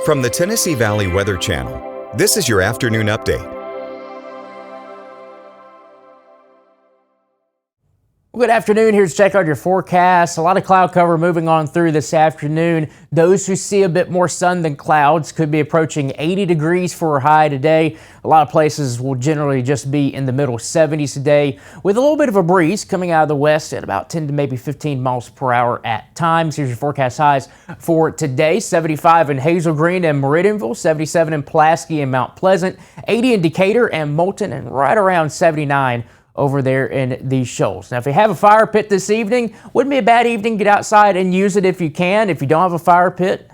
From the Tennessee Valley Weather Channel, this is your afternoon update. Good afternoon. Here's a check out your forecast. A lot of cloud cover moving on through this afternoon. Those who see a bit more sun than clouds could be approaching 80 degrees for a high today. A lot of places will generally just be in the middle 70s today with a little bit of a breeze coming out of the west at about 10 to maybe 15 miles per hour at times. Here's your forecast highs for today. 75 in Hazel Green and Meridianville, 77 in Pulaski and Mount Pleasant, 80 in Decatur and Moulton, and right around 79 over there in the Shoals. Now, if you have a fire pit this evening, wouldn't be a bad evening. Get outside and use it if you can. If you don't have a fire pit,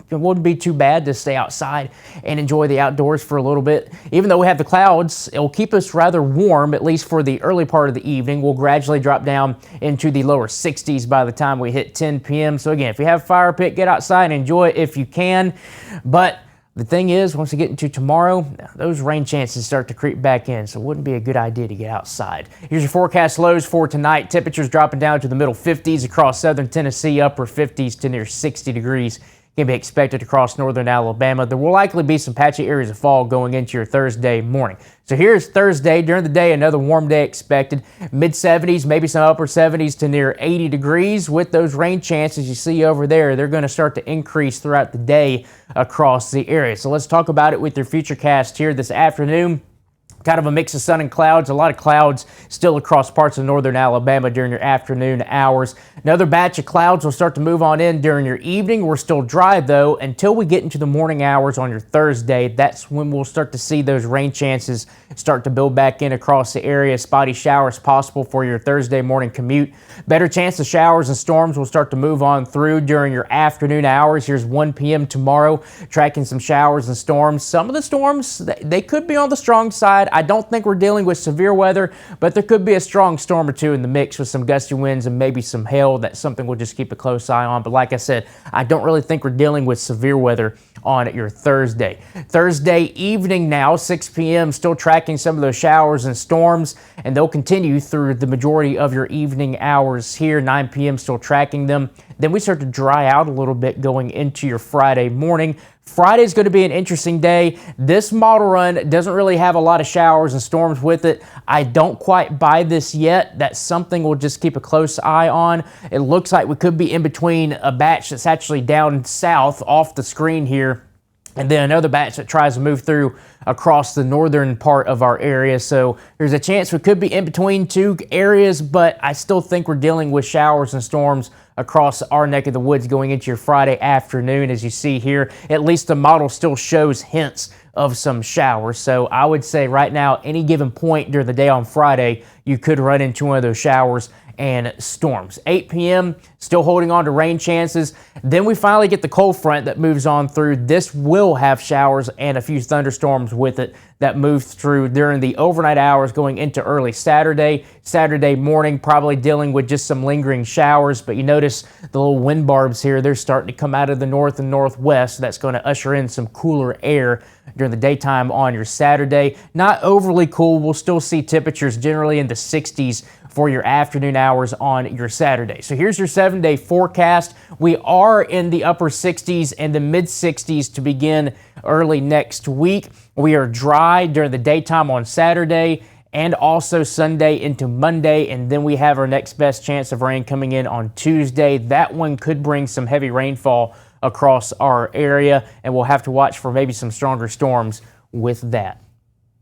it wouldn't be too bad to stay outside and enjoy the outdoors for a little bit. Even though we have the clouds, it will keep us rather warm, at least for the early part of the evening. We'll gradually drop down into the lower 60s by the time we hit 10 p.m. So again, if you have a fire pit, get outside and enjoy it if you can. But the thing is, once we get into tomorrow, those rain chances start to creep back in, so it wouldn't be a good idea to get outside. Here's your forecast lows for tonight. Temperatures dropping down to the middle 50s across southern Tennessee, upper 50s to near 60 degrees. Can be expected across northern Alabama. There will likely be some patchy areas of fall going into your Thursday morning. So here's Thursday. During the day, another warm day expected. Mid-70s, maybe some upper 70s to near 80 degrees. With those rain chances you see over there, they're going to start to increase throughout the day across the area. So let's talk about it with your futurecast here this afternoon. Kind of a mix of sun and clouds. A lot of clouds still across parts of northern Alabama during your afternoon hours. Another batch of clouds will start to move on in during your evening. We're still dry though until we get into the morning hours on your Thursday. That's when we'll start to see those rain chances start to build back in across the area. Spotty showers possible for your Thursday morning commute. Better chance of showers and storms will start to move on through during your afternoon hours. Here's 1 p.m. tomorrow, tracking some showers and storms. Some of the storms, they could be on the strong side. I don't think we're dealing with severe weather, but there could be a strong storm or two in the mix with some gusty winds and maybe some hail. That's something we'll just keep a close eye on. But like I said, I don't really think we're dealing with severe weather on your Thursday. Thursday evening now, 6 p.m., still tracking some of those showers and storms, and they'll continue through the majority of your evening hours here. 9 p.m. still tracking them. Then we start to dry out a little bit going into your Friday morning. Friday is going to be an interesting day. This model run doesn't really have a lot of showers and storms with it. I don't quite buy this yet. That's something we'll just keep a close eye on. It looks like we could be in between a batch that's actually down south off the screen here, and then another batch that tries to move through across the northern part of our area. So there's a chance we could be in between two areas, but I still think we're dealing with showers and storms across our neck of the woods going into your Friday afternoon. As you see here, at least the model still shows hints of some showers. So I would say right now, any given point during the day on Friday, you could run into one of those showers and storms. 8 p.m., still holding on to rain chances. Then we finally get the cold front that moves on through. This will have showers and a few thunderstorms with it that move through during the overnight hours going into early Saturday. Saturday morning, probably dealing with just some lingering showers, but you notice the little wind barbs here, they're starting to come out of the north and northwest. That's going to usher in some cooler air during the daytime on your Saturday. Not overly cool. We'll still see temperatures generally in the 60s for your afternoon hours on your Saturday. So here's your 7-day forecast. We are in the upper 60s and the mid 60s to begin early next week. We are dry during the daytime on Saturday and also Sunday into Monday, and then we have our next best chance of rain coming in on Tuesday. That one could bring some heavy rainfall across our area, and we'll have to watch for maybe some stronger storms with that.